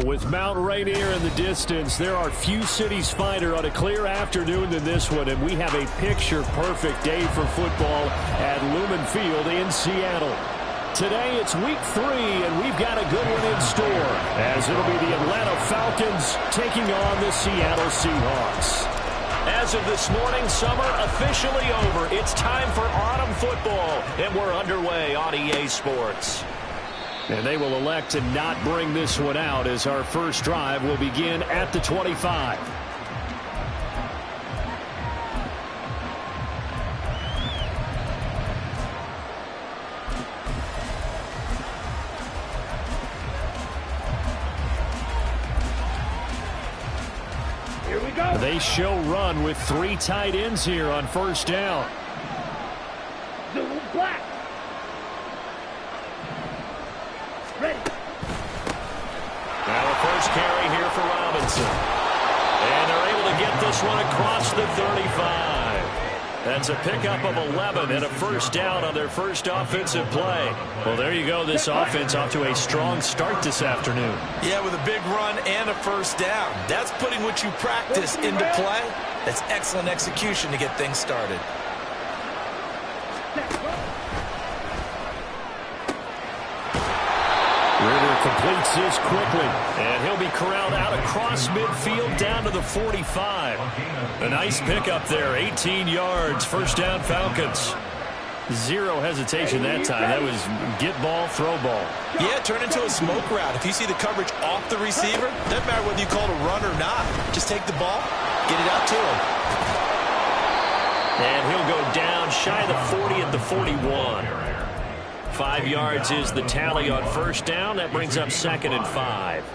With Mount Rainier in the distance, there are few cities finer on a clear afternoon than this one, and we have a picture-perfect day for football at Lumen Field in Seattle. Today it's week 3, and we've got a good one in store, as it'll be the Atlanta Falcons taking on the Seattle Seahawks. As of this morning, summer officially over. It's time for autumn football, and we're underway on EA Sports. And they will elect to not bring this one out as our first drive will begin at the 25. Here we go. They show run with 3 tight ends here on first down. Blue black. Ready. Now the first carry here for Robinson. And they're able to get this one across the 35. That's a pickup of 11 and a first down on their first offensive play. Well, there you go. This offense off to a strong start this afternoon. Yeah, with a big run and a first down. That's putting what you practice into play. That's excellent execution to get things started. Ritter completes this quickly, and he'll be corralled out across midfield down to the 45. A nice pickup there, 18 yards, first down Falcons. Zero hesitation that time. That was get ball, throw ball. Yeah, turn into a smoke route. If you see the coverage off the receiver, doesn't matter whether you call it a run or not. Just take the ball, get it out to him. And he'll go down shy of the 40 at the 41. 5 yards is the tally on first down. That brings up 2nd and 5.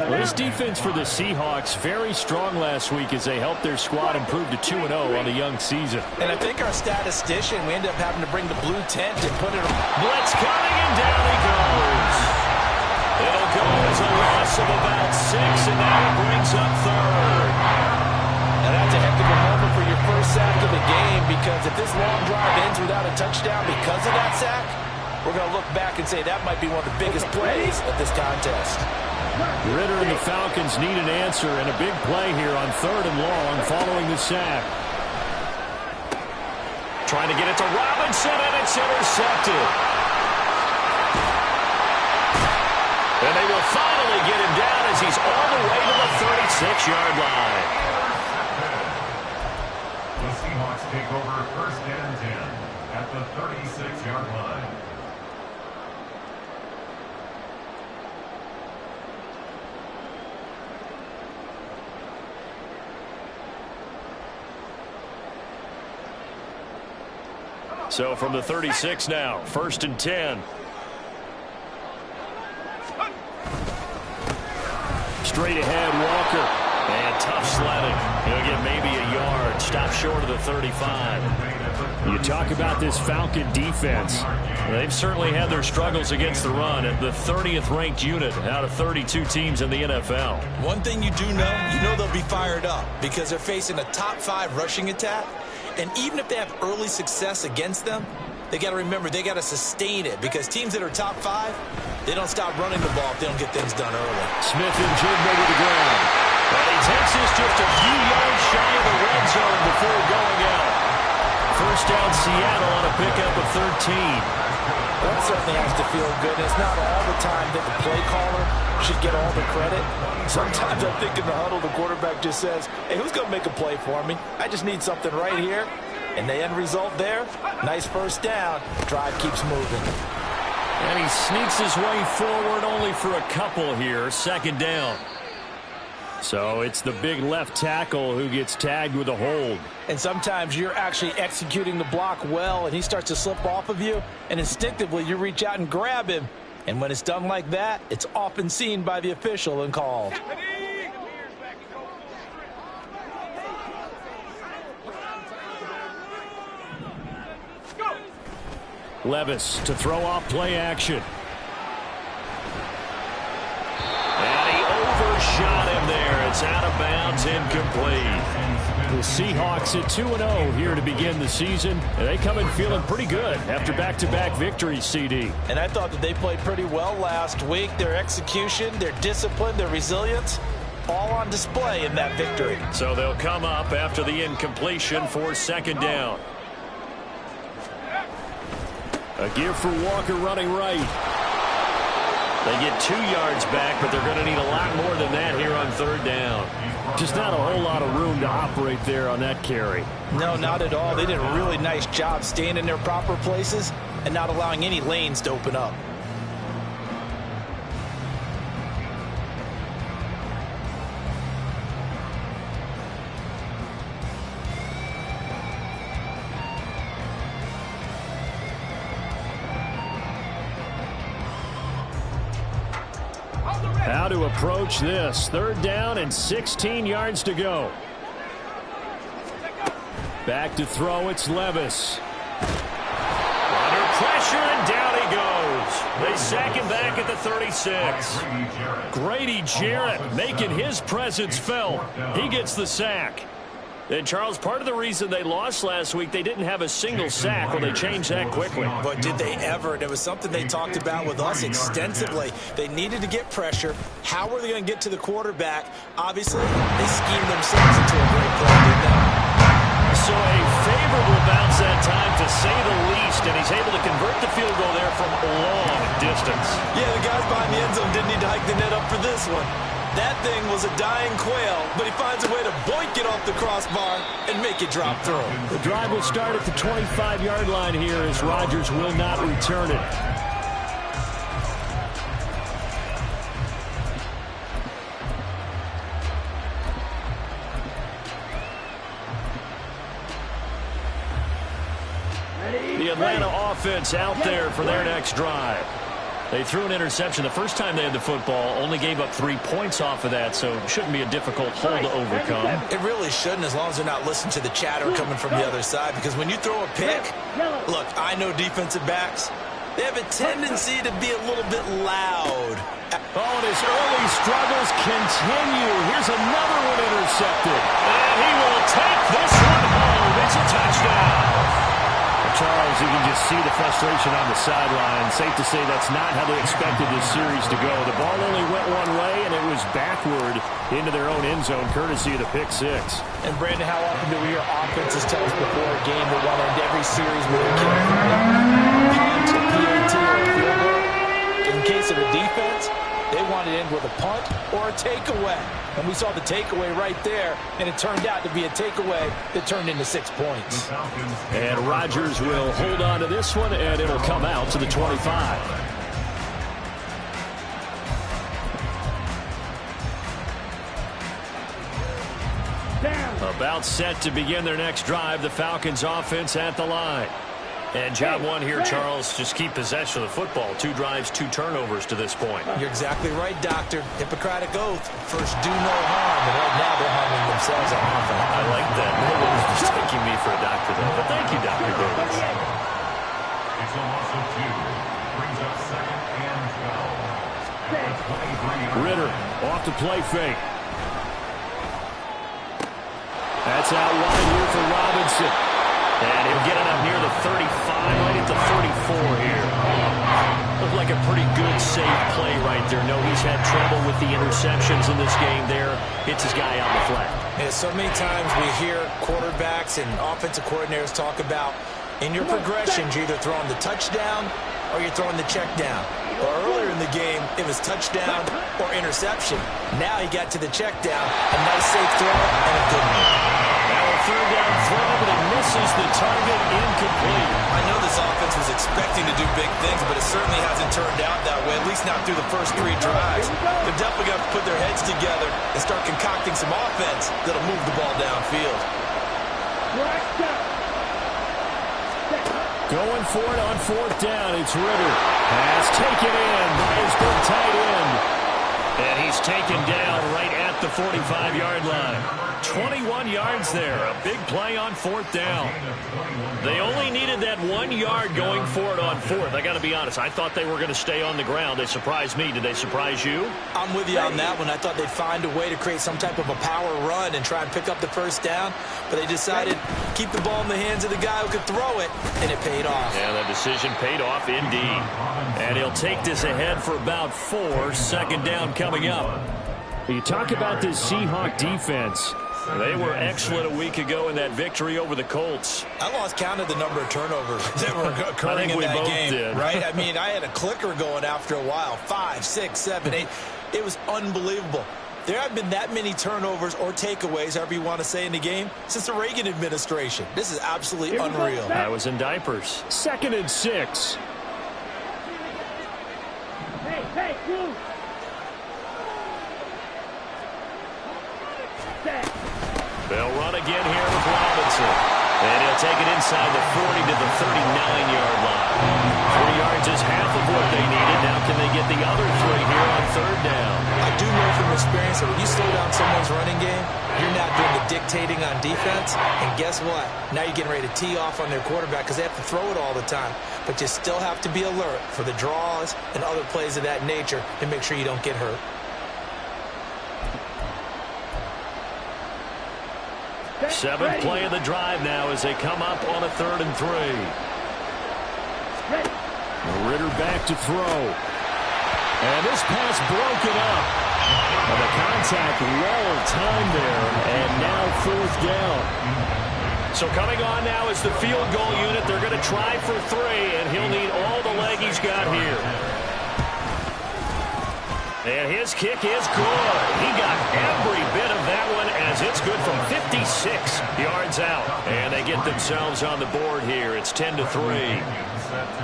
Well, this defense for the Seahawks very strong last week as they helped their squad improve to 2-0 on the young season. And I think our statistician, we ended up having to bring the blue tent and put it on. Blitz coming, and down he goes. It'll go as a loss of about 6, and now it brings up 3rd. Now that's a heck of a moment for your first sack of the game, because if this long drive ends without a touchdown because of that sack, we're going to look back and say that might be one of the biggest plays of this contest. Ritter and the Falcons need an answer, and a big play here on 3rd and long following the sack. Trying to get it to Robinson, and it's intercepted. And they will finally get him down as he's on the way to the 36-yard line. The Seahawks take over 1st and 10 at the 36-yard line. So from the 36 now, 1st and 10. Straight ahead, Walker. And tough sledding. He'll get maybe a yard. Stop short of the 35. You talk about this Falcon defense. They've certainly had their struggles against the run at the 30th ranked unit out of 32 teams in the NFL. One thing you do know, you know they'll be fired up because they're facing a top 5 rushing attack. And even if they have early success against them, they got to remember they got to sustain it, because teams that are top 5, they don't stop running the ball if they don't get things done early. Smith and Jigba to the ground. And he takes this just a few yards shy of the red zone before going out. First down Seattle on a pickup of 13. That certainly has to feel good. It's not all the time that the play caller should get all the credit. Sometimes I think in the huddle, the quarterback just says, hey, who's going to make a play for me? I just need something right here. And the end result there, nice first down. Drive keeps moving. And he sneaks his way forward only for a couple here. 2nd down. So it's the big left tackle who gets tagged with a hold. And sometimes you're actually executing the block well, and he starts to slip off of you, and instinctively you reach out and grab him. And when it's done like that, it's often seen by the official and called. Levis to throw off play action. And he overshot him there. It's out of bounds, incomplete. The Seahawks at 2-0 here to begin the season. And they come in feeling pretty good after back-to-back victories, CD. And I thought that they played pretty well last week. Their execution, their discipline, their resilience, all on display in that victory. So they'll come up after the incompletion for second down. A give for Walker running right. They get 2 yards back, but they're going to need a lot more than that here on third down. Just not a whole lot of room to operate there on that carry. No, not at all. They did a really nice job staying in their proper places and not allowing any lanes to open up. How to approach this. Third down and 16 yards to go. Back to throw, it's Levis. Under pressure, and down he goes. They sack him back at the 36. Grady Jarrett making his presence felt. He gets the sack. And, Charles, part of the reason they lost last week, they didn't have a single sack. Well, they changed that quickly. But did they ever? And it was something they talked about with us extensively. They needed to get pressure. How were they going to get to the quarterback? Obviously, they schemed themselves into a great play, didn't they? So a favorable bounce that time, to say the least, and he's able to convert the field goal there from a long distance. Yeah, the guys behind the end zone didn't need to hike the net up for this one. That thing was a dying quail, but he finds a way to boink it off the crossbar and make it drop through. The drive will start at the 25-yard line here as Rodgers will not return it. The Atlanta offense out there for their next drive. They threw an interception the first time they had the football, only gave up 3 points off of that, so it shouldn't be a difficult hole to overcome. It really shouldn't, as long as they're not listening to the chatter coming from the other side, because when you throw a pick, look, I know defensive backs, they have a tendency to be a little bit loud. Oh, and his early struggles continue. Here's another one intercepted. And he will take this one home. It's a touchdown. Charles, you can just see the frustration on the sideline. Safe to say that's not how they expected this series to go. The ball only went one way, and it was backward into their own end zone, courtesy of the pick six. And, Brandon, how often do we hear offenses tell us before a game they want to end every series with a kick? Punt, a PAT, or a field goal. In case of a defense, they want to end with a punt or a takeaway. And we saw the takeaway right there, and it turned out to be a takeaway that turned into 6 points. And Rodgers will hold on to this one, and it'll come out to the 25. About set to begin their next drive, the Falcons offense at the line. And job one here, Charles, just keep possession of the football. 2 drives, 2 turnovers to this point. You're exactly right, Doctor. Hippocratic oath. First, do no harm. And right now, they're harming themselves on offense. I like that. No one was mistaking me for a doctor, though. But thank you, Dr. Davis. It's a loss of 2. Brings up second and 12. Ritter off to play fake. That's out wide here for Robinson. And he'll get it up near the 35, right at the 34 here. Looked like a pretty good, safe play right there. No, he's had trouble with the interceptions in this game there. Hits his guy out in the flat. And so many times we hear quarterbacks and offensive coordinators talk about, in your progressions, you're either throwing the touchdown or you're throwing the check down. Or earlier in the game, it was touchdown or interception. Now he got to the check down, a nice safe throw, and a good one. Third down throw, but it misses the target, incomplete. I know this offense was expecting to do big things, but it certainly hasn't turned out that way, at least not through the first 3 drives. They're definitely going to put their heads together and start concocting some offense that'll move the ball downfield. Going for it on 4th down, it's Ritter. Pass taken in by his big tight end. And he's taken down right at at the 45-yard line. 21 yards there. A big play on 4th down. They only needed that 1 yard going for it on 4th. I got to be honest. I thought they were going to stay on the ground. They surprised me. Did they surprise you? I'm with you on that one. I thought they'd find a way to create some type of a power run and try and pick up the 1st down. But they decided to keep the ball in the hands of the guy who could throw it, and it paid off. Yeah, that decision paid off indeed. And he'll take this ahead for about 4. 2nd down coming up. You talk about this Seahawk defense. They were excellent a week ago in that victory over the Colts. I lost count of the number of turnovers that were occurring in that game. Did. Right? I mean, I had a clicker going after a while. 5, 6, 7, 8. It was unbelievable. There have been that many turnovers or takeaways, however you want to say, in the game since the Reagan administration. This is absolutely unreal. I was in diapers. 2nd and 6. Hey, move. They'll run again here with Robinson. And he'll take it inside the 40 to the 39-yard line. 3 yards is half of what they needed. Now can they get the other 3 here on 3rd down? I do know from experience that when you slow down someone's running game, you're not doing the dictating on defense. And guess what? Now you're getting ready to tee off on their quarterback because they have to throw it all the time. But you still have to be alert for the draws and other plays of that nature and make sure you don't get hurt. Seventh play of the drive now as they come up on a 3rd and 3. Ritter back to throw. And this pass broken up. And the contact well timed there. And now 4th down. So coming on now is the field goal unit. They're going to try for 3, and he'll need all the leg he's got here. And his kick is good. He got every bit of that one as it's good from 56 yards out. And they get themselves on the board here. It's 10-3.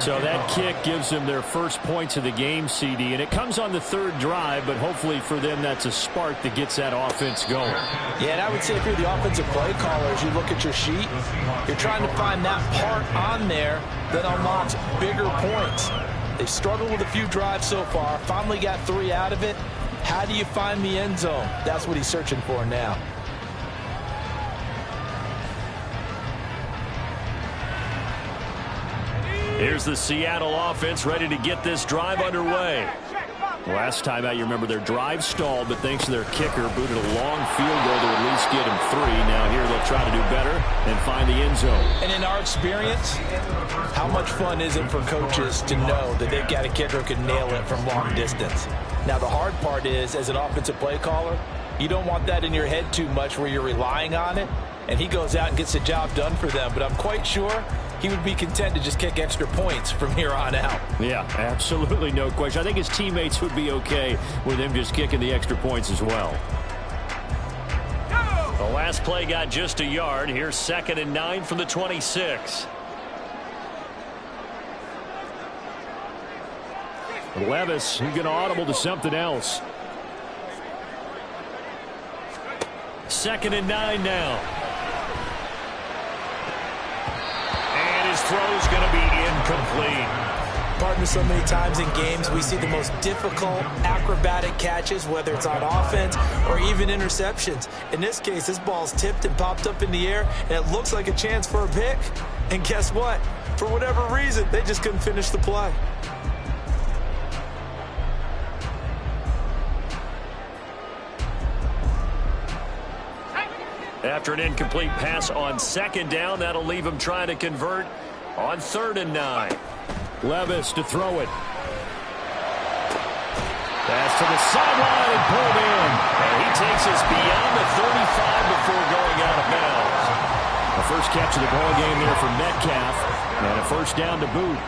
So that kick gives them their first points of the game, CD. And it comes on the 3rd drive, but hopefully for them that's a spark that gets that offense going. Yeah, and I would say if you're the offensive play caller, as you look at your sheet, you're trying to find that part on there that unlocks bigger points. They've struggled with a few drives so far. Finally got 3 out of it. How do you find the end zone? That's what he's searching for now. Here's the Seattle offense ready to get this drive underway. Last time out, you remember their drive stalled, but thanks to their kicker, booted a long field goal to at least get him 3. Now here they'll try to do better and find the end zone. And in our experience, how much fun is it for coaches to know that they've got a kicker who can nail it from long distance? Now the hard part is, as an offensive play caller, you don't want that in your head too much where you're relying on it, and he goes out and gets the job done for them. But I'm quite sure he would be content to just kick extra points from here on out. Yeah, absolutely no question. I think his teammates would be okay with him just kicking the extra points as well. The last play got just a yard. Here's 2nd and 9 from the 26. Levis, he's going to audible to something else. 2nd and 9 now. And his throw's going to be incomplete. Partner, so many times in games we see the most difficult acrobatic catches, whether it's on offense or even interceptions. In this case, this ball's tipped and popped up in the air, and it looks like a chance for a pick. And guess what? For whatever reason, they just couldn't finish the play. After an incomplete pass on 2nd down, that'll leave him trying to convert on 3rd and 9. Levis to throw it. Pass to the sideline and pulled in. And he takes us beyond the 35 before going out of bounds. The first catch of the ball game there for Metcalf. And a 1st down to boot.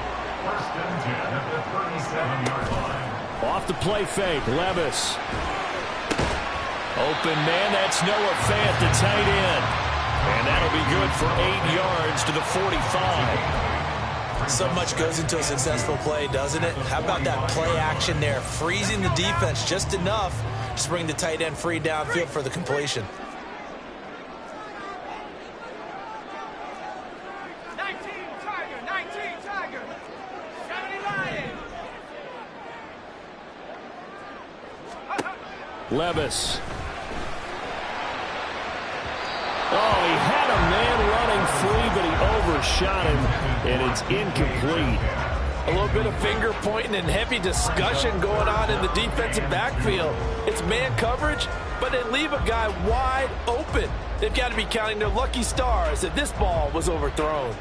1st and 10 at the 37-yard line. Off the play fake, Levis. Open man, that's Noah Fant, the tight end. And that'll be good for 8 yards to the 45. So much goes into a successful play, doesn't it? How about that play action there? Freezing the defense just enough to bring the tight end free downfield for the completion. 19 Tiger. 70 Lion. Levis. a shot, and it's incomplete. A little bit of finger pointing and heavy discussion going on in the defensive backfield. It's man coverage, but they leave a guy wide open. They've got to be counting their lucky stars that this ball was overthrown.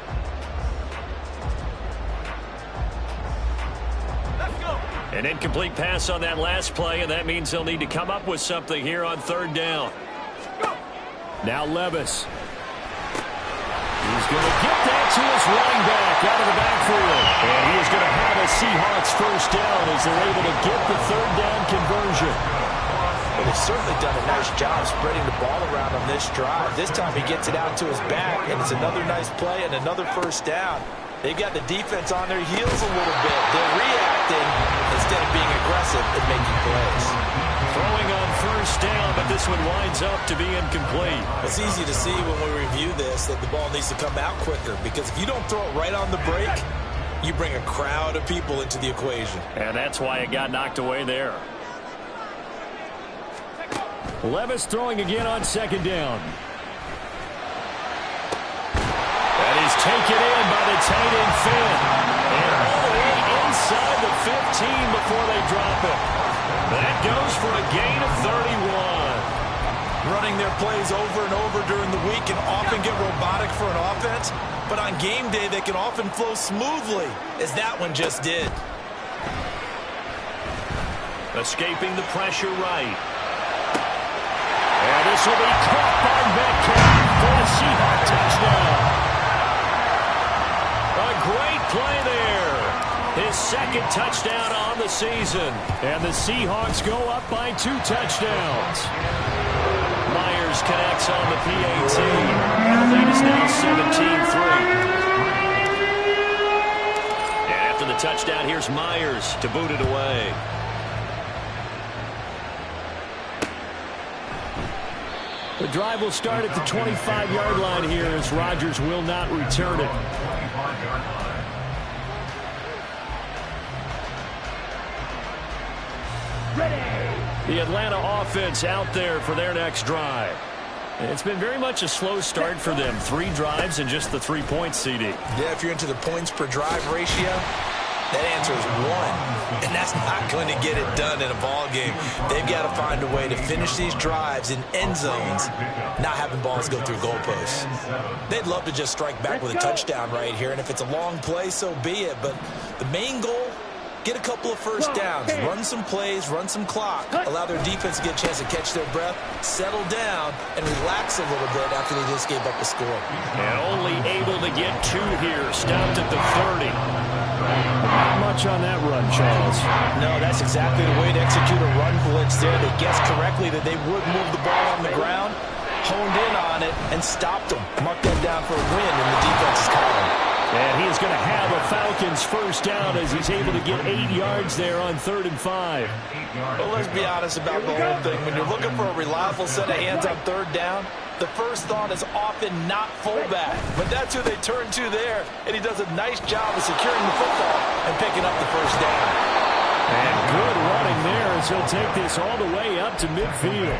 An incomplete pass on that last play, and that means they'll need to come up with something here on third down. Now Levis. He's going to get that to his running back out of the backfield. And he is going to have a Seahawks first down as they're able to get the third down conversion. Well, they've certainly done a nice job spreading the ball around on this drive. This time he gets it out to his back, and it's another nice play and another first down. They've got the defense on their heels a little bit. They're reacting instead of being aggressive and making plays. Throwing on first down, but this one winds up to be incomplete. It's easy to see when we review this that the ball needs to come out quicker, because if you don't throw it right on the break, you bring a crowd of people into the equation. And that's why it got knocked away there. Levis throwing again on second down. That is taken in by the tight end Finn. And all the way inside the 15 before they drop it. That goes for a gain of 31. Running their plays over and over during the week can often get robotic for an offense, but on game day they can often flow smoothly, as that one just did. Escaping the pressure right. And this will be caught by Metcalf for a Seahawks touchdown. A great play there. His second touchdown on the season. And the Seahawks go up by 2 touchdowns. Myers connects on the PAT. And the lead is now 17-3. And after the touchdown, here's Myers to boot it away. The drive will start at the 25-yard line here as Rodgers will not return it. The Atlanta offense out there for their next drive. It's been very much a slow start for them. 3 drives and just the 3 points, CD. Yeah, if you're into the points per drive ratio, that answer is 1. And that's not going to get it done in a ball game. They've got to find a way to finish these drives in end zones, not having balls go through goalposts. They'd love to just strike back with a touchdown right here, and if it's a long play, so be it. But the main goal, get a couple of first downs, run some plays, run some clock, allow their defense to get a chance to catch their breath, settle down, and relax a little bit after they just gave up a score. And only able to get 2 here, stopped at the 30. Not much on that run, Charles. No, that's exactly the way to execute a run blitz there. They guessed correctly that they would move the ball on the ground, honed in on it, and stopped them. Mark that down for a win in the defense's column. And he's going to have a Falcons first down as he's able to get 8 yards there on 3rd and 5. Well, let's be honest about the whole thing. When you're looking for a reliable set of hands on 3rd down, the first thought is often not fullback. But that's who they turn to there, and he does a nice job of securing the football and picking up the first down. And good running there as he'll take this all the way up to midfield.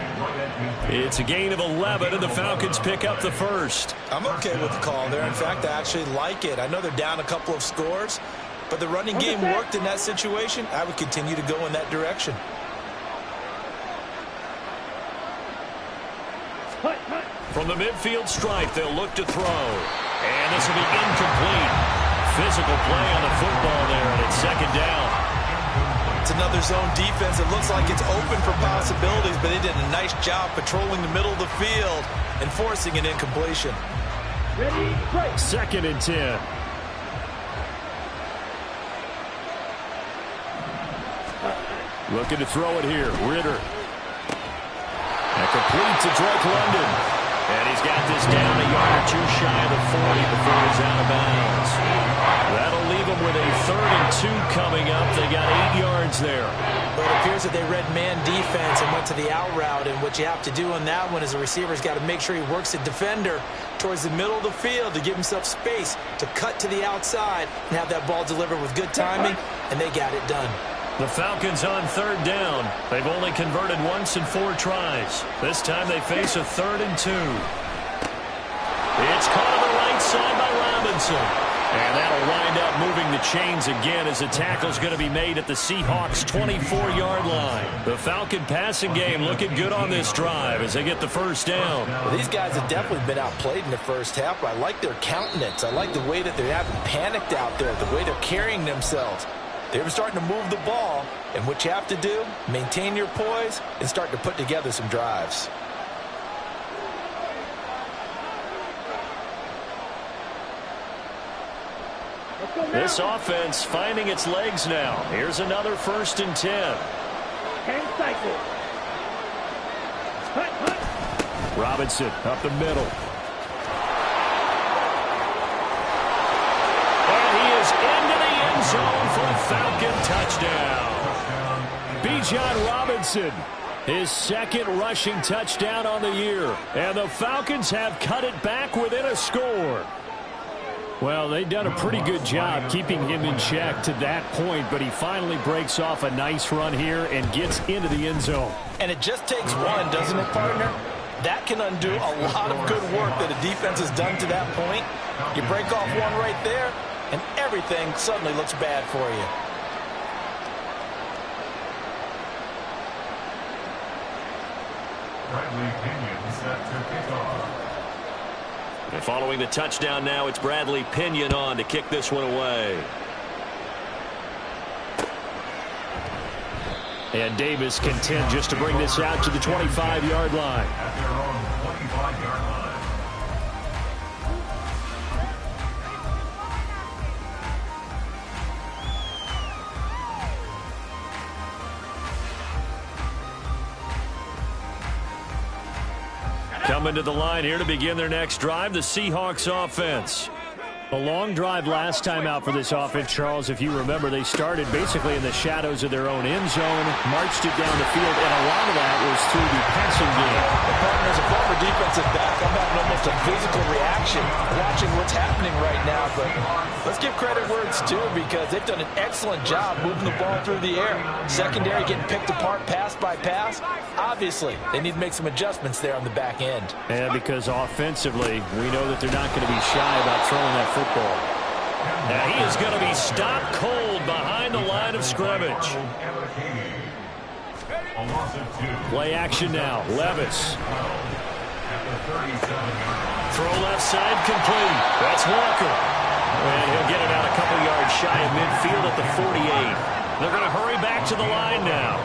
It's a gain of 11, and the Falcons pick up the first. I'm okay with the call there. In fact, I actually like it. I know they're down a couple of scores, but the running game worked in that situation. I would continue to go in that direction. From the midfield stripe, they'll look to throw. And this will be incomplete. Physical play on the football there, and it's 2nd down. It's another zone defense. It looks like it's open for possibilities, but they did a nice job patrolling the middle of the field and forcing an incompletion. Ready, break. 2nd and 10. Looking to throw it here. Ritter. And complete to Drake London. And he's got this down a yard or 2 shy of the 40 before he's out of bounds. That'll leave them with a 3rd and 2 coming up. They got 8 yards there. But it appears that they read man defense and went to the out route. And what you have to do on that one is the receiver's got to make sure he works the defender towards the middle of the field to give himself space to cut to the outside and have that ball delivered with good timing, and they got it done. The Falcons on 3rd down. They've only converted once in 4 tries. This time they face a 3rd and 2. It's caught on the right side by Robinson. And that'll wind up moving the chains again as the tackle's going to be made at the Seahawks' 24-yard line. The Falcon passing game looking good on this drive as they get the first down. Well, these guys have definitely been outplayed in the first half, but I like their countenance. I like the way that they haven't panicked out there, the way they're carrying themselves. They're starting to move the ball, and what you have to do, maintain your poise and start to put together some drives. This offense finding its legs now. Here's another 1st and 10. 10 cycles. Hunt, hunt. Robinson up the middle. And he is into the end zone for a Falcon touchdown. Bijan Robinson, his 2nd rushing touchdown on the year. And the Falcons have cut it back within a score. Well, they've done a pretty good job keeping him in check to that point, but he finally breaks off a nice run here and gets into the end zone. And it just takes one, doesn't it, partner? That can undo a lot of good work that a defense has done to that point. You break off one right there, and everything suddenly looks bad for you. Bradley Pinion set to kick off. And following the touchdown now, it's Bradley Pinion on to kick this one away. And Davis content just to bring this out to the 25-yard line. At their own 25-yard line. Coming to the line here to begin their next drive, the Seahawks offense. A long drive last time out for this offense, Charles. If you remember, they started basically in the shadows of their own end zone, marched it down the field, and a lot of that was through the passing game. Partner, as a former defensive back, I'm having almost a physical reaction watching what's happening right now. But let's give credit where it's due because they've done an excellent job moving the ball through the air. Secondary getting picked apart pass by pass. Obviously, they need to make some adjustments there on the back end. And because offensively, we know that they're not going to be shy about throwing that football. Now he is going to be stopped cold behind the line of scrimmage. Play action now. Levis. Throw left side complete. That's Walker. And he'll get it out a couple yards shy of midfield at the 48. They're going to hurry back to the line now.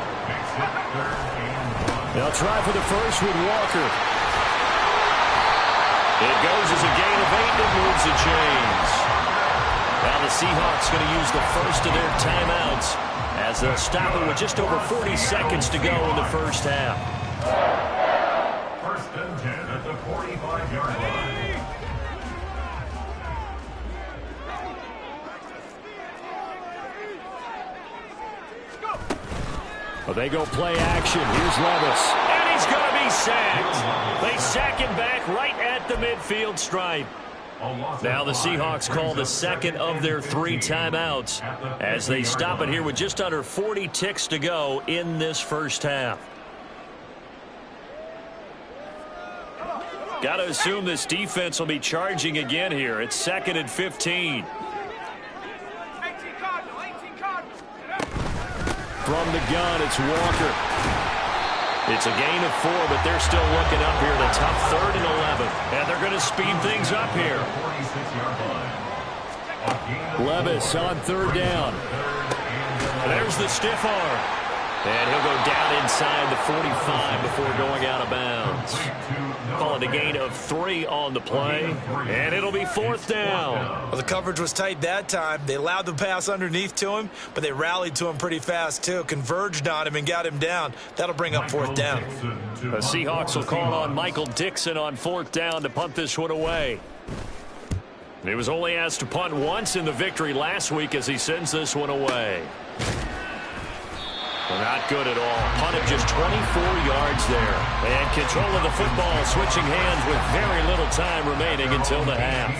They'll try for the first with Walker. It goes as a gain of 8 and moves the chains. Now the Seahawks going to use the first of their timeouts as they'll stop it with just over 40 seconds to go in the first half. 1st and 10 at the 45-yard line. Well, they go play action. Here's Levis. And he's going to be sacked. They sack him back right at the midfield stripe. Now the Seahawks call the 2nd of their 3 timeouts as they stop it here with just under 40 ticks to go in this first half. Got to assume this defense will be charging again here. It's 2nd and 15. From the gun, it's Walker. It's a gain of 4, but they're still looking up here. The top 3rd and 11. And they're going to speed things up here. Levis on 3rd down. There's the stiff arm. And he'll go down inside the 45 before going out of bounds. Call it a gain of 3 on the play. And it'll be 4th down. Well, the coverage was tight that time. They allowed the pass underneath to him, but they rallied to him pretty fast, too. Converged on him and got him down. That'll bring up 4th down. The Seahawks will call on Michael Dixon on 4th down to punt this one away. He was only asked to punt once in the victory last week as he sends this one away. Well, not good at all. Punt of just 24 yards there. And control of the football switching hands with very little time remaining until the half.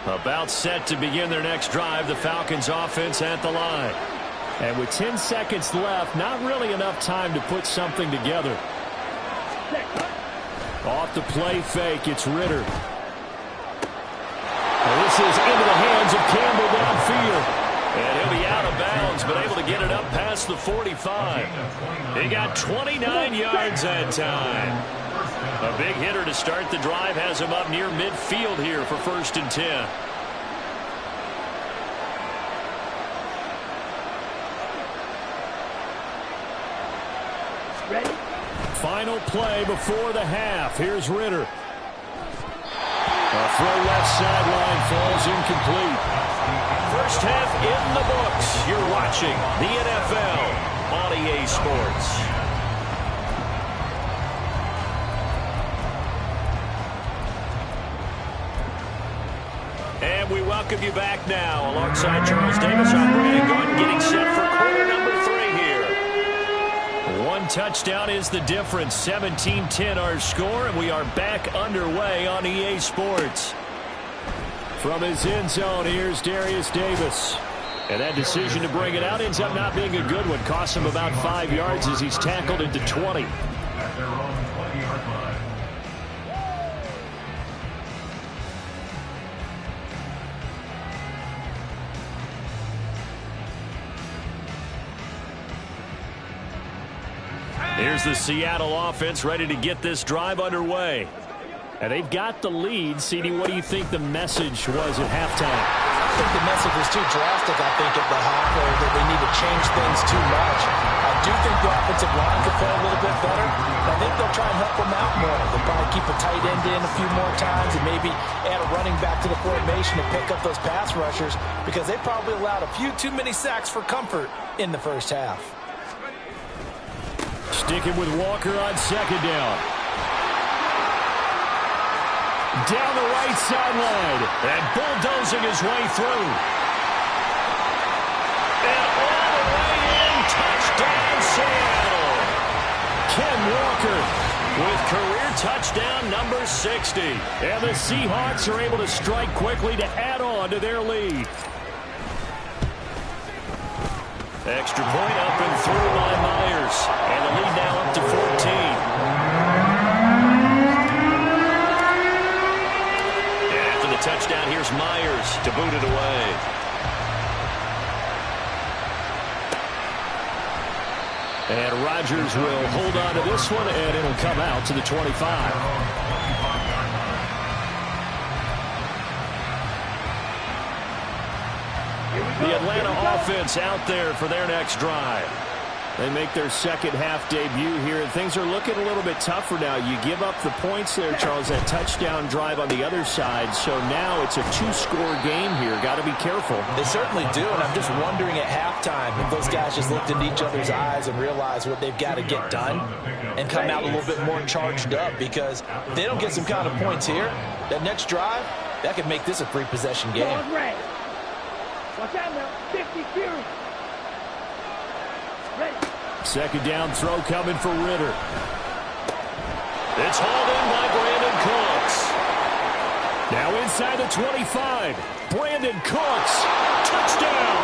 About set to begin their next drive, the Falcons offense at the line. And with 10 seconds left, not really enough time to put something together. Off the play fake, it's Ritter. And this is into the hands of Campbell downfield. And he'll be out of bounds, but able to get it up past the 45. He got 29 yards that time. A big hitter to start the drive has him up near midfield here for 1st and 10. Ready? Final play before the half. Here's Ritter. A throw left sideline falls incomplete. First half in the books. You're watching the NFL on EA Sports. And we welcome you back now. Alongside Charles Davis, I'm Brandon Gordon, getting set for quarter number 3 here. One touchdown is the difference. 17-10 our score, and we are back underway on EA Sports. From his end zone, here's Darius Davis. And that decision to bring it out ends up not being a good one. Costs him about 5 yards as he's tackled into 20. At their own 20-yard line. Here's the Seattle offense ready to get this drive underway. And they've got the lead. CD, what do you think the message was at halftime? I think the message was too drastic, I think, at the half, or that they need to change things too much. I do think the offensive line could play a little bit better. I think they'll try and help them out more. They'll probably keep a tight end in a few more times and maybe add a running back to the formation to pick up those pass rushers, because they probably allowed a few too many sacks for comfort in the first half. Sticking with Walker on 2nd down. Down the right sideline. And bulldozing his way through. And all the way in. Touchdown, Seattle. Ken Walker with career touchdown number 60. And the Seahawks are able to strike quickly to add on to their lead. Extra point up and through by Myers. And the lead now up to 14. And after the touchdown, here's Myers to boot it away. And Rodgers will hold on to this one, and it'll come out to the 25. The Atlanta offense out there for their next drive. They make their second half debut here, and things are looking a little bit tougher now. You give up the points there, Charles, that touchdown drive on the other side. So now it's a 2-score game here. Got to be careful. They certainly do, and I'm just wondering at halftime if those guys just looked into each other's eyes and realized what they've got to get done and come out a little bit more charged up, because if they don't get some kind of points here, that next drive, that could make this a 3-possession game. Watch out now. 50 Fury. Ready. 2nd down throw coming for Ritter. It's hauled in by Brandon Cooks. Now inside the 25. Brandon Cooks. Touchdown.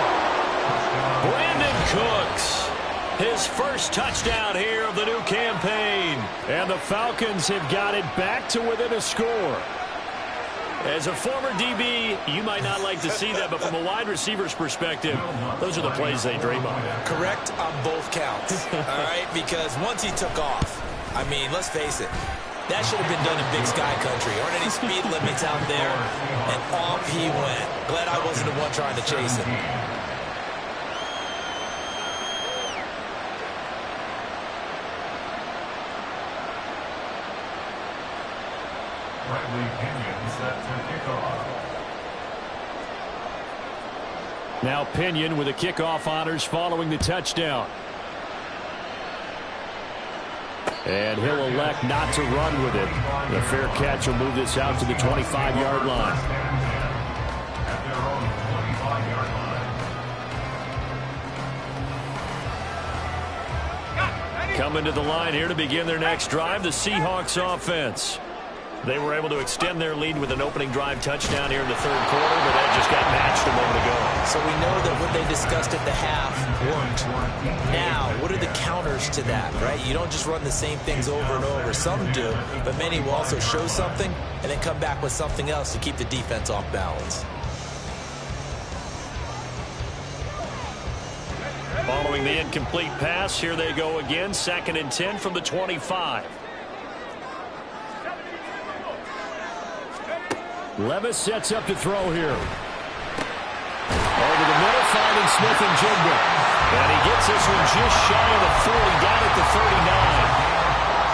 Brandon Cooks. His first touchdown here of the new campaign. And the Falcons have got it back to within a score. As a former DB, you might not like to see that, but from a wide receiver's perspective, those are the plays they dream of. Correct on both counts, all right? Because once he took off, I mean, let's face it, that should have been done in Big Sky Country. Aren't any speed limits out there? And off he went. Glad I wasn't the one trying to chase him. Now Pinion with the kickoff honors following the touchdown. And he'll elect not to run with it. The fair catch will move this out to the 25-yard line. Coming to the line here to begin their next drive, the Seahawks offense. They were able to extend their lead with an opening drive touchdown here in the third quarter, but that just got matched a moment ago. So we know that what they discussed at the half worked. Now, what are the counters to that, right? You don't just run the same things over and over. Some do, but many will also show something and then come back with something else to keep the defense off balance. Following the incomplete pass, here they go again. 2nd and 10 from the 25. Levis sets up to throw here. Over the middle, finding Smith and Jigba. And he gets this one just shy of the 40, down at the 39.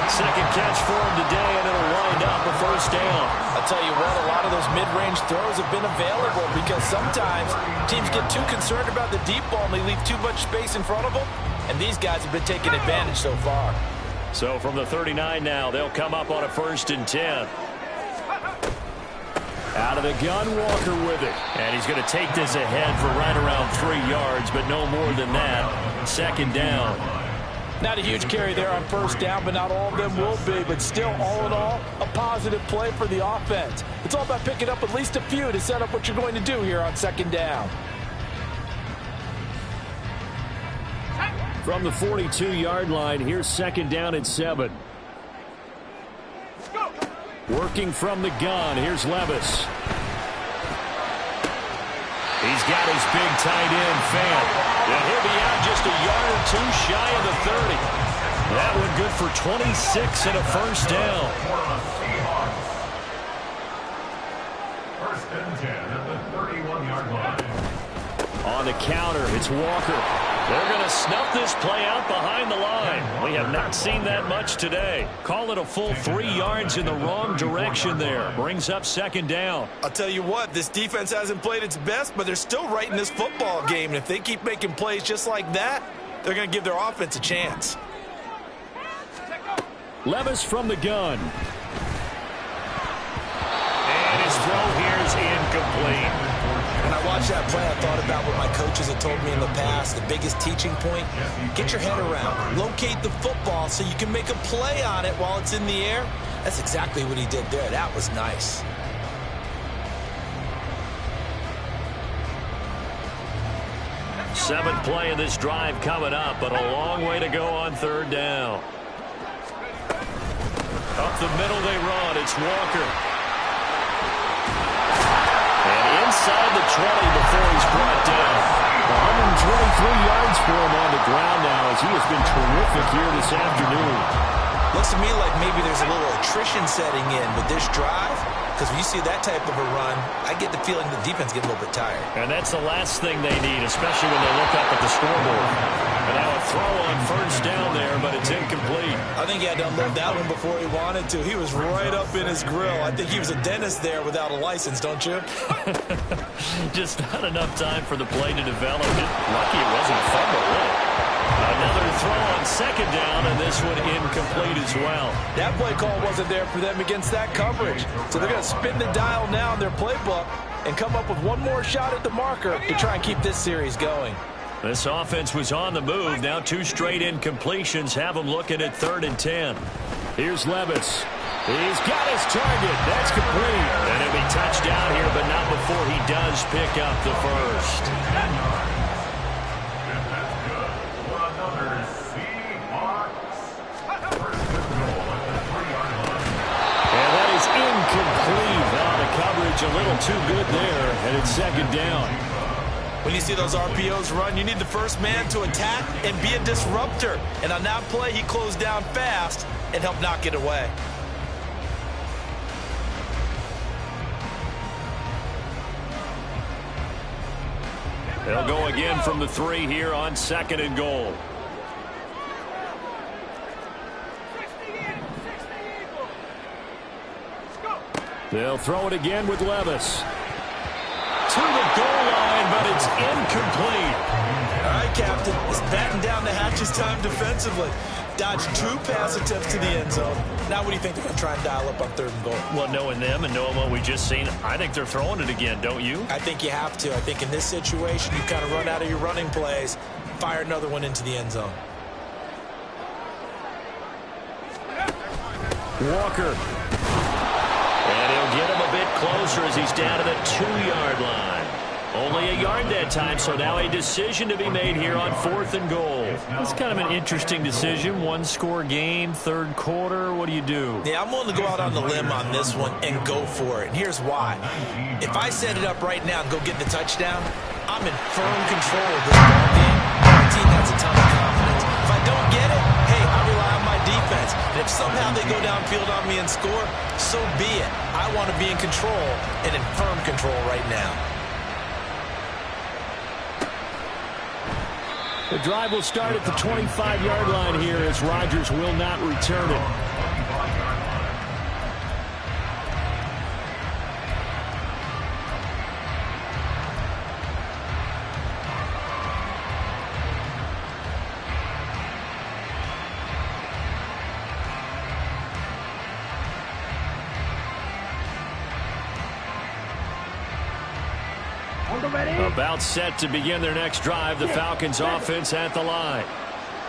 Second catch for him today, and it'll wind up a first down. I'll tell you what, a lot of those mid-range throws have been available because sometimes teams get too concerned about the deep ball and they leave too much space in front of them, and these guys have been taking advantage so far. So from the 39 now, they'll come up on a 1st and 10. Out of the gun, Walker with it. And he's going to take this ahead for right around 3 yards, but no more than that. 2nd down. Not a huge carry there on 1st down, but not all of them will be. But still, all in all, a positive play for the offense. It's all about picking up at least a few to set up what you're going to do here on 2nd down. From the 42-yard line, here's 2nd down and 7. Working from the gun, here's Levis. He's got his big tight end, Fant. And he'll be out just a yard or 2 shy of the 30. That one good for 26 and a 1st down. 1st and 10 at the 31-yard line. On the counter, it's Walker. They're going to snuff this play out behind the line. We have not seen that much today. Call it a full 3 yards in the wrong direction there. Brings up 2nd down. I'll tell you what, this defense hasn't played its best, but they're still right in this football game. And if they keep making plays just like that, they're going to give their offense a chance. Levis from the gun. And his throw here is incomplete. When I watched that play, I thought about what my coaches had told me in the past. The biggest teaching point, get your head around. Locate the football so you can make a play on it while it's in the air. That's exactly what he did there. That was nice. Seventh play of this drive coming up, but a long way to go on 3rd down. Up the middle they run. It's Walker. Inside the 20 before he's brought down. 123 yards for him on the ground now as he has been terrific here this afternoon. Looks to me like maybe there's a little attrition setting in with this drive, because when you see that type of a run, I get the feeling the defense gets a little bit tired. And that's the last thing they need, especially when they look up at the scoreboard. And now a throw on 1st down there, but it's incomplete. I think he had to unload that one before he wanted to. He was right up in his grill. I think he was a dentist there without a license, don't you? Just not enough time for the play to develop. Lucky it wasn't a fumble, really. Another throw on 2nd down, and this one incomplete as well. That play call wasn't there for them against that coverage. So they're going to spin the dial now in their playbook and come up with one more shot at the marker to try and keep this series going. This offense was on the move. Now 2 straight incompletions have them looking at 3rd and 10. Here's Levis. He's got his target. That's complete. And he'll be touchdown here, but not before he does pick up the 1st. Incomplete. Now the coverage a little too good there, and it's 2nd down. When you see those RPOs run, you need the first man to attack and be a disruptor. And on that play, he closed down fast and helped knock it away. They'll go again from the 3 here on 2nd and goal. They'll throw it again with Levis. To the goal line, but it's incomplete. All right, Captain. It's batting down the hatches time defensively. Dodged 2 pass attempts to the end zone. Now what do you think they're going to try and dial up on 3rd and goal? Well, knowing them and knowing what we just seen, I think they're throwing it again, don't you? I think you have to. I think in this situation, you kind of run out of your running plays, fire another one into the end zone. Walker. closer as he's down to the 2-yard line. Only a yard that time, so now a decision to be made here on 4th and goal. It's kind of an interesting decision. One-score game, third quarter. What do you do? Yeah, I'm willing to go out on the limb on this one and go for it. And here's why. If I set it up right now and go get the touchdown, I'm in firm control of this ball game. My team has a ton of confidence. If I don't get it, hey, I rely on my defense. And if somehow they go downfield on me and score, so be it. I want to be in control and in firm control right now. The drive will start at the 25-yard line here as Rodgers will not return it. About set to begin their next drive, the Falcons offense at the line.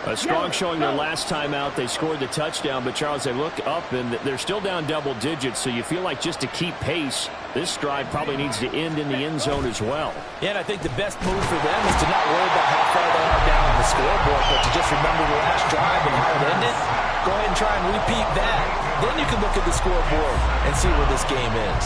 A strong showing their last time out. They scored the touchdown, but Charles, they look up and they're still down double digits, so you feel like just to keep pace, this drive probably needs to end in the end zone as well. Yeah, and I think the best move for them is to not worry about how far they are down on the scoreboard, but to just remember the last drive and how it ended. Go ahead and try and repeat that. Then you can look at the scoreboard and see where this game is.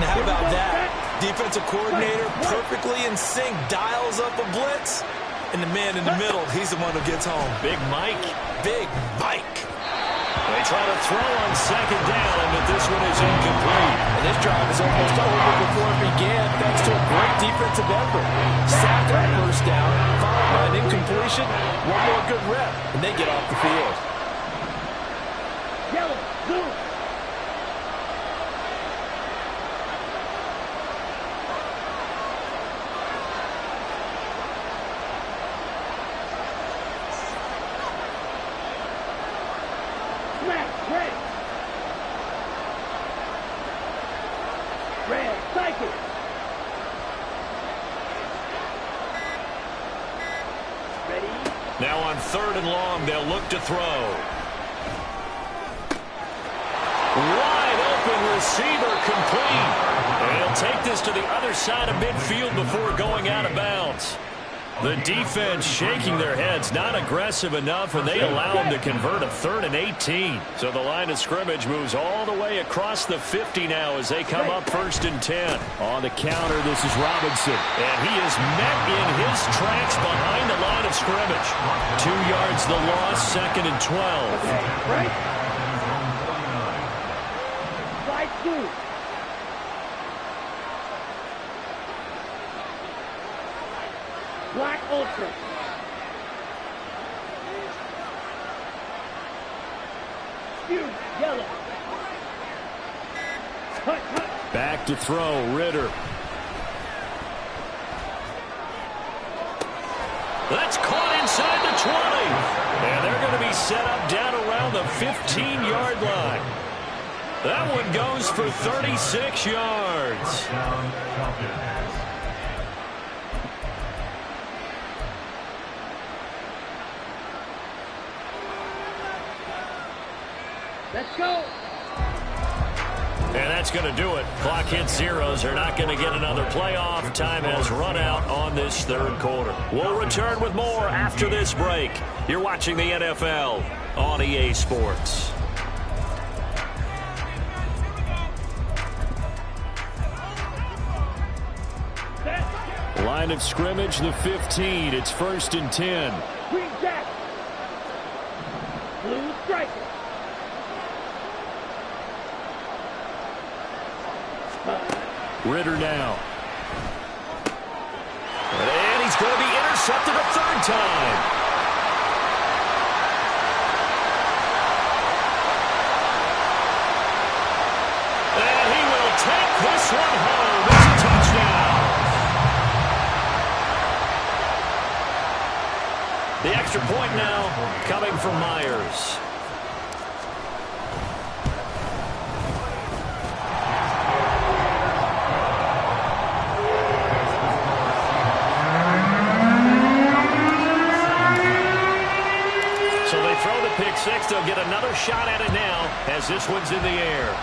Now, how about that? Defensive coordinator perfectly in sync, dials up a blitz, and the man in the middle, he's the one who gets home. Big Mike. Big Mike. They try to throw on second down, but this one is incomplete. And this drive is almost over before it began, thanks to a great defensive effort. Sack on first down, followed by an incompletion, one more good rep, and they get off the field. Yellow, blue. Now on 3rd and long, they'll look to throw. Wide open receiver complete. And he'll take this to the other side of midfield before going out of bounds. The defense shaking their heads, not aggressive enough, and they allow them to convert a 3rd and 18. So the line of scrimmage moves all the way across the 50 now as they come up 1st and 10. On the counter, this is Robinson. And he is met in his tracks behind the line of scrimmage. 2 yards the loss, 2nd and 12. Right. Slide 2. Black Ultra. Huge yellow. Cut. Back to throw, Ritter. That's caught inside the 20. And they're going to be set up down around the 15-yard line. That one goes for 36 yards. Let's go. And that's going to do it. Clock hits zeros. They're not going to get another playoff. Time has run out on this 3rd quarter. We'll return with more after this break. You're watching the NFL on EA Sports. Line of scrimmage, the 15. It's 1st and 10. Green jack. Blue striker. Ritter now. And he's going to be intercepted a 3rd time. And he will take this one home. It's a touchdown. The extra point now coming from Myers. Pic6, they'll get another shot at it now as this one's in the air.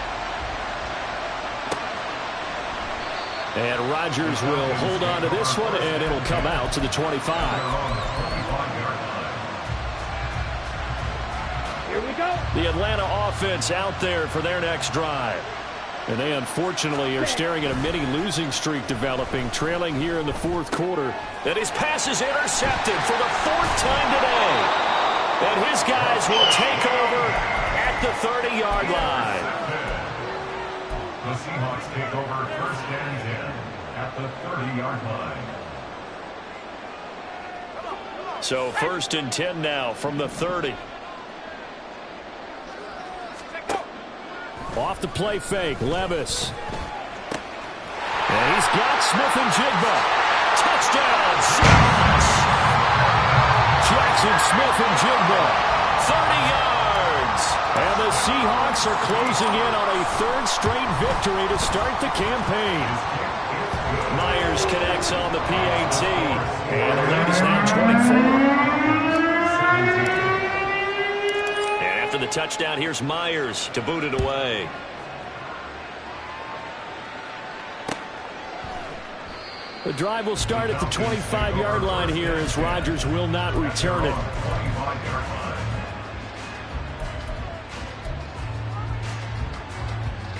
And Rodgers will hold on to this one, and it'll come out to the 25. Here we go. The Atlanta offense out there for their next drive. And they unfortunately are staring at a mini losing streak developing, trailing here in the fourth quarter. And his pass is intercepted for the fourth time today. And his guys will take over at the 30-yard line. The Seahawks take over first and 10 at the 30-yard line. So first and 10 now from the 30. Off the play fake, Levis. And he's got Smith and Jigba. Touchdown, Seahawks! Jackson Smith and Jigba, 30 yards. And the Seahawks are closing in on a third straight victory to start the campaign. Myers connects on the PAT. And the lead is now 24. After the touchdown, here's Myers to boot it away. The drive will start at the 25-yard line here as Rodgers will not return it.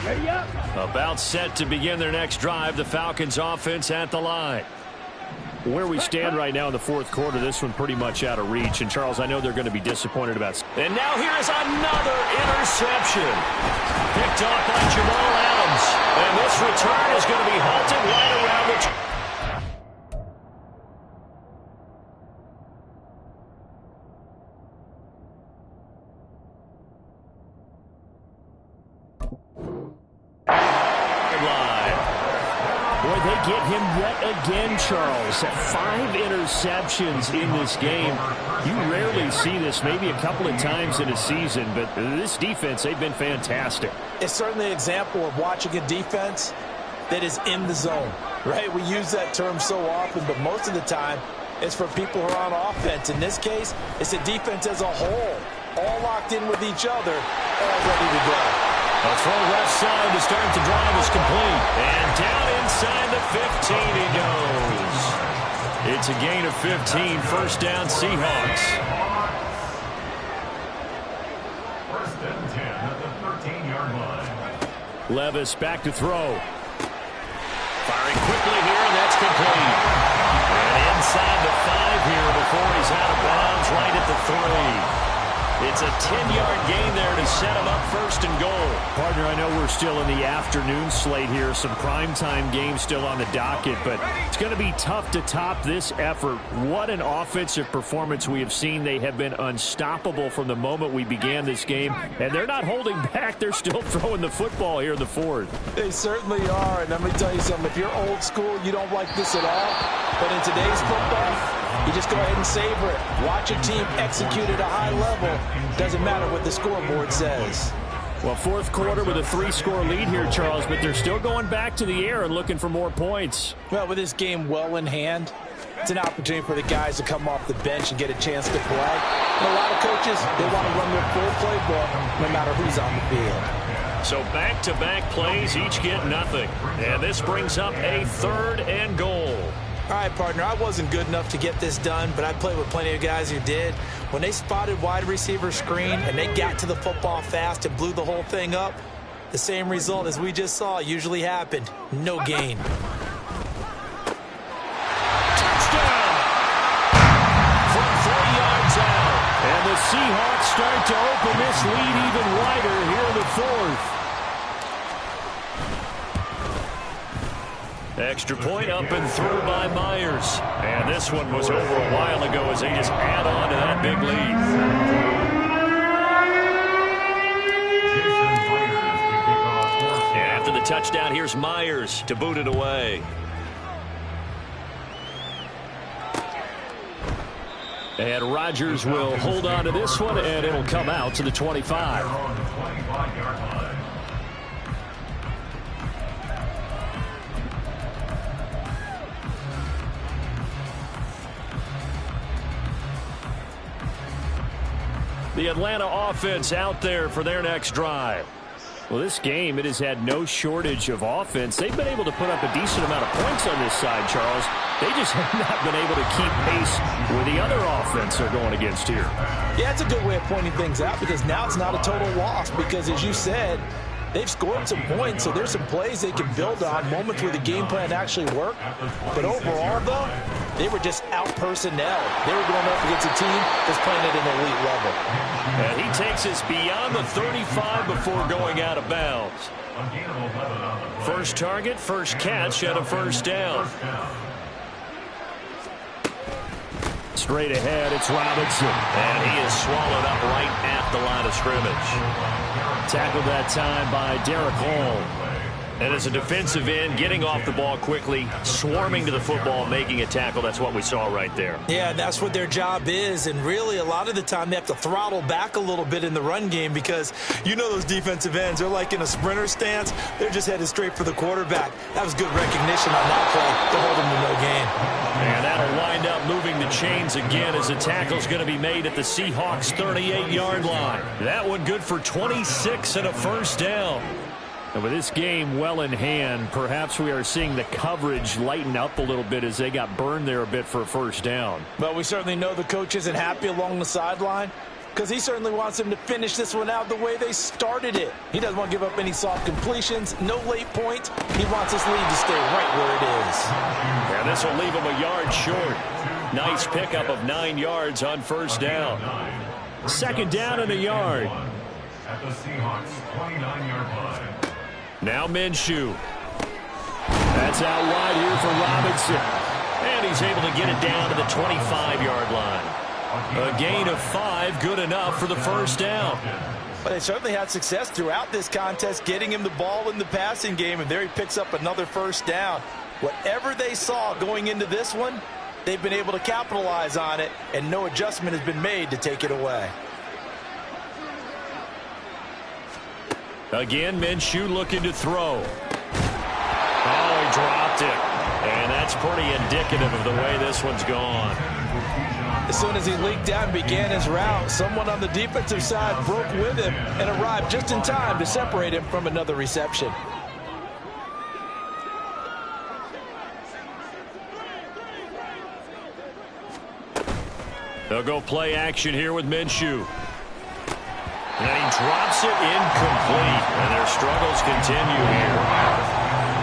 Ready up. About set to begin their next drive, the Falcons offense at the line. Where we stand right now in the fourth quarter, this one pretty much out of reach. And, Charles, I know they're going to be disappointed about. And now here is another interception. Picked off by Jamal Adams. And this return is going to be halted right around the... Boy, they get him yet again, Charles. 5 interceptions in this game. You rarely see this, maybe a couple of times in a season, but this defense, they've been fantastic. It's certainly an example of watching a defense that is in the zone, right? We use that term so often, but most of the time, it's for people who are on offense. In this case, it's a defense as a whole, all locked in with each other, all ready to go. A throw left side to start the drive is complete. And down inside the 15 he goes. It's a gain of 15. First down, Seahawks. First and 10 at the 13-yard line. Levis back to throw. Firing quickly here, and that's complete. And inside the 5 here before he's out of bounds, right at the 3. It's a 10-yard gain there to set him up first and goal. Partner, I know we're still in the afternoon slate here. Some primetime games still on the docket, but it's going to be tough to top this effort. What an offensive performance we have seen. They have been unstoppable from the moment we began this game, and they're not holding back. They're still throwing the football here in the fourth. They certainly are, and let me tell you something. If you're old school, you don't like this at all. But in today's football, you just go ahead and savor it. Watch a team execute at a high level. Doesn't matter what the scoreboard says. Well, fourth quarter with a 3-score lead here, Charles, but they're still going back to the air and looking for more points. Well, with this game well in hand, it's an opportunity for the guys to come off the bench and get a chance to play. And a lot of coaches, they want to run their full playbook no matter who's on the field. So back-to-back plays, each get nothing. And this brings up a 3rd and goal. All right, partner, I wasn't good enough to get this done, but I played with plenty of guys who did. When they spotted wide receiver screen and they got to the football fast and blew the whole thing up, the same result as we just saw usually happened. No gain. Touchdown! From 3 yards out. And the Seahawks start to open this lead even wider here in the 4th. Extra point up and through by Myers. And this one was over a while ago as they just add on to that big lead. And after the touchdown, here's Myers to boot it away. And Rodgers will hold on to this one, and it'll come out to the 25. The Atlanta offense out there for their next drive. Well, this game, it has had no shortage of offense. They've been able to put up a decent amount of points on this side, Charles. They just have not been able to keep pace with the other offense they're going against here. Yeah, it's a good way of pointing things out because now it's not a total loss because, as you said, they've scored some points, so there's some plays they can build on, moments where the game plan actually worked. But overall, though, they were just out-personnel. They were going up against a team that's playing at an elite level. And he takes us beyond the 35 before going out of bounds. First target, first catch, and a first down. Straight ahead, it's Robinson. And he is swallowed up right at the line of scrimmage. Tackled that time by Derek Hall. And as a defensive end, getting off the ball quickly, swarming to the football, making a tackle, that's what we saw right there. Yeah, that's what their job is. And really, a lot of the time, they have to throttle back a little bit in the run game because you know those defensive ends, they're like in a sprinter stance. They're just headed straight for the quarterback. That was good recognition on that play to hold them to no gain. And that'll wind up moving the chains again as the tackle's going to be made at the Seahawks' 38-yard line. That one good for 26 and a first down. And with this game well in hand, perhaps we are seeing the coverage lighten up a little bit as they got burned there a bit for a first down. Well, we certainly know the coach isn't happy along the sideline because he certainly wants them to finish this one out the way they started it. He doesn't want to give up any soft completions, no late points. He wants this lead to stay right where it is. And this will leave him a yard short. Nice pickup of 9 yards on first down. Second down and a yard. At the Seahawks' 29-yard line. Now Minshew. That's out wide here for Robinson. And he's able to get it down to the 25-yard line. A gain of 5, good enough for the first down. But they certainly had success throughout this contest, getting him the ball in the passing game, and there he picks up another first down. Whatever they saw going into this one, they've been able to capitalize on it, and no adjustment has been made to take it away. Again, Minshew looking to throw. Oh, he dropped it. And that's pretty indicative of the way this one's gone. As soon as he leaked out and began his route, someone on the defensive side broke with him and arrived just in time to separate him from another reception. They'll go play action here with Minshew. And he drops it incomplete. And their struggles continue here.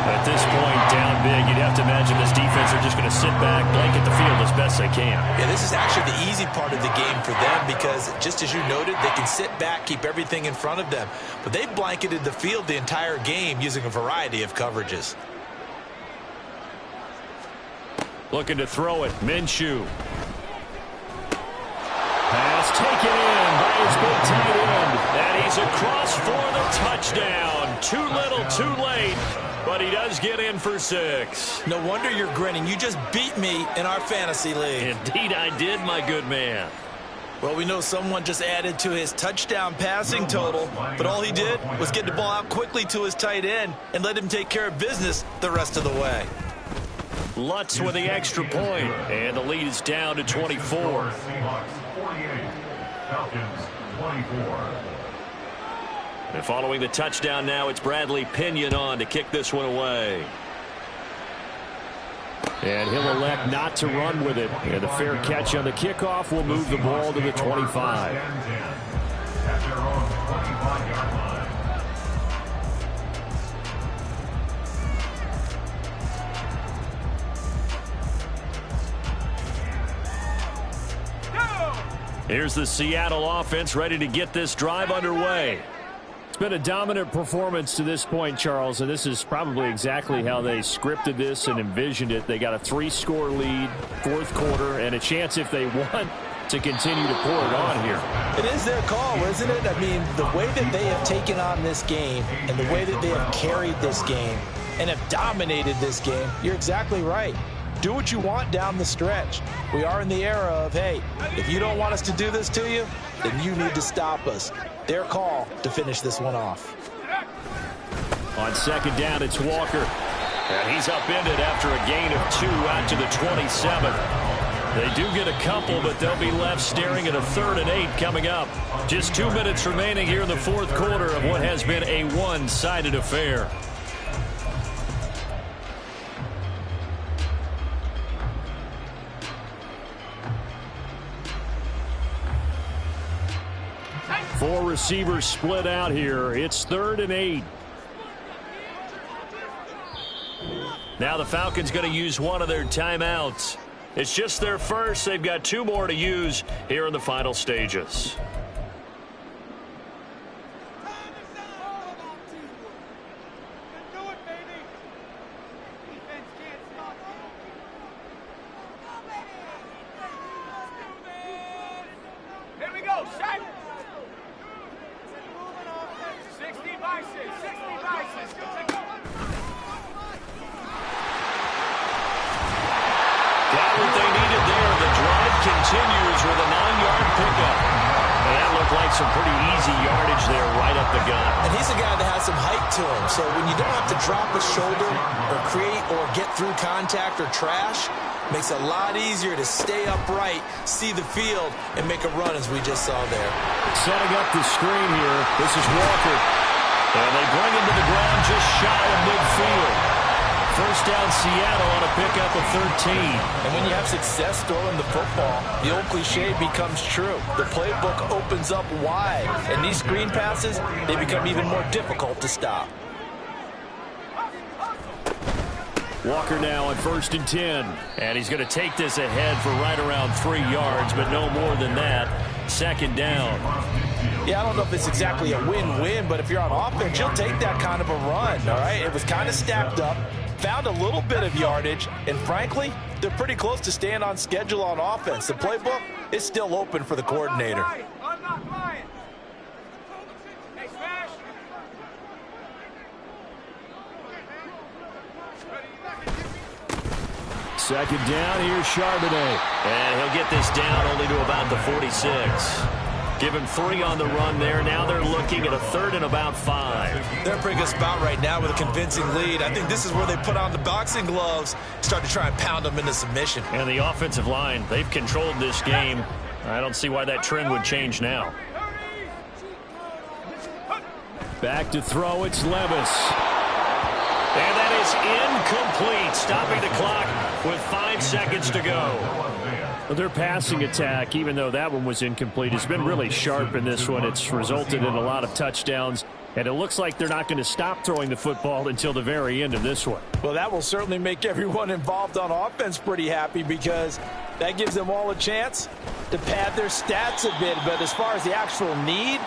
At this point, down big, you'd have to imagine this defense are just going to sit back, blanket the field as best they can. Yeah, this is actually the easy part of the game for them because, just as you noted, they can sit back, keep everything in front of them. But they've blanketed the field the entire game using a variety of coverages. Looking to throw it, Minshew. Pass taken in by his big tight end. And he's across for the touchdown. Too little, too late. But he does get in for 6. No wonder you're grinning. You just beat me in our fantasy league. Indeed I did, my good man. Well, we know someone just added to his touchdown passing total, but all he did was get the ball out quickly to his tight end and let him take care of business the rest of the way. Lutz with the extra point, and the lead is down to 24. Seahawks 48, Falcons 24. And following the touchdown now, it's Bradley Pinion on to kick this one away. And he'll elect not to run with it. And the fair catch on the kickoff will move the ball to the 25. At their own 25-yard line. Here's the Seattle offense ready to get this drive underway. It's been a dominant performance to this point, Charles, and this is probably exactly how they scripted this and envisioned it. They got a 3-score lead, fourth quarter, and a chance if they want to continue to pour it on here. It is their call, isn't it? I mean, the way that they have taken on this game and the way that they have carried this game and have dominated this game, you're exactly right. Do what you want down the stretch. We are in the era of, hey, if you don't want us to do this to you, then you need to stop us. Their call to finish this one off. On second down, it's Walker. And he's upended after a gain of 2 out to the 27. They do get a couple, but they'll be left staring at a 3rd and 8 coming up. Just 2 minutes remaining here in the 4th quarter of what has been a one-sided affair. Four receivers split out here. It's 3rd and 8. Now the Falcons going to use one of their timeouts. It's just their first. They've got 2 more to use here in the final stages. Here we go, set. 60 vices, 60 vices. Got what they needed there. The drive continues with a 9-yard pickup. And that looked like some pretty easy yardage there right up the gut. And he's a guy that has some height to him. So when you don't have to drop a shoulder or create or get through contact or trash, makes it a lot easier to stay upright, see the field, and make a run as we just saw there. Setting up the screen here. This is Walker. And they bring him to the ground just shy of midfield. First down Seattle on a pickup of 13. And when you have success throwing the football, the old cliche becomes true. The playbook opens up wide. And these screen passes, they become even more difficult to stop. Walker now on 1st and 10. And he's going to take this ahead for right around 3 yards, but no more than that. 2nd down. Yeah, I don't know if it's exactly a win-win, but if you're on offense, you'll take that kind of a run, all right? It was kind of stacked up, found a little bit of yardage, and frankly, they're pretty close to staying on schedule on offense. The playbook is still open for the coordinator. I'm not lying. Hey, smash. Second down, here's Charbonnet. And he'll get this down only to about the 46. Give him 3 on the run there. Now they're looking at a 3rd and about 5. They're in a pretty good spot right now with a convincing lead. I think this is where they put on the boxing gloves, start to try and pound them into submission. And the offensive line, they've controlled this game. I don't see why that trend would change now. Back to throw, it's Levis. And that is incomplete, stopping the clock with 5 seconds to go. Their passing attack, even though that one was incomplete, has been really sharp in this one. It's resulted in a lot of touchdowns, and it looks like they're not going to stop throwing the football until the very end of this one. Well, that will certainly make everyone involved on offense pretty happy because that gives them all a chance to pad their stats a bit. But as far as the actual need,